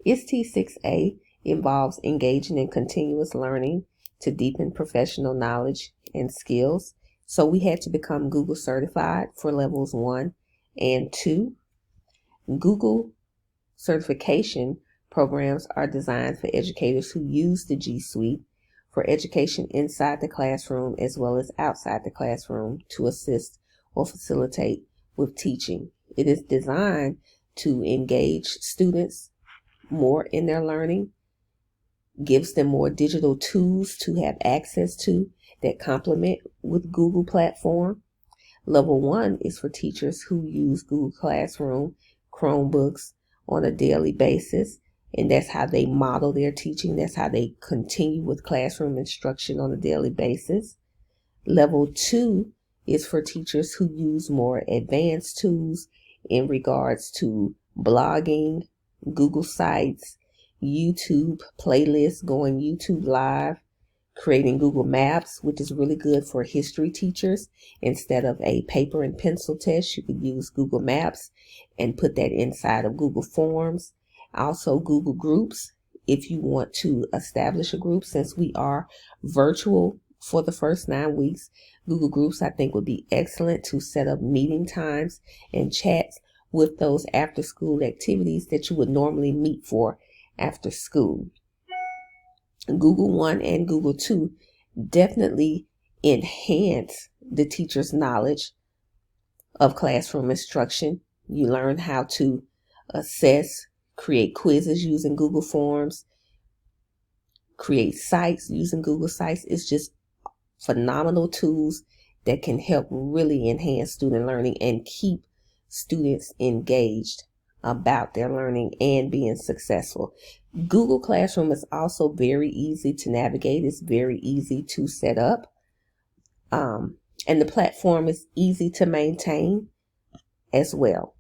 ST6A involves engaging in continuous learning to deepen professional knowledge and skills. So we had to become Google certified for levels 1 and 2. Google certification programs are designed for educators who use the G Suite for education inside the classroom as well as outside the classroom to assist or facilitate with teaching. It is designed to engage students more in their learning, gives them more digital tools to have access to that complement with Google platform. Level 1 is for teachers who use Google Classroom, Chromebooks on a daily basis, and that's how they model their teaching. That's how they continue with classroom instruction on a daily basis. Level 2 is for teachers who use more advanced tools in regards to blogging, Google Sites, YouTube playlists, going YouTube Live, creating Google Maps, which is really good for history teachers. Instead of a paper and pencil test, you could use Google Maps and put that inside of Google Forms. Also, Google Groups, if you want to establish a group, since we are virtual for the first 9 weeks, Google Groups I think would be excellent to set up meeting times and chats with those after school activities that you would normally meet for after school. Google One and Google 2 definitely enhance the teacher's knowledge of classroom instruction. You learn how to assess, create quizzes using Google Forms, create sites using Google Sites. It's just phenomenal tools that can help really enhance student learning and keep students engaged about their learning and being successful. Google Classroom is also very easy to navigate. It's very easy to set up. And the platform is easy to maintain as well.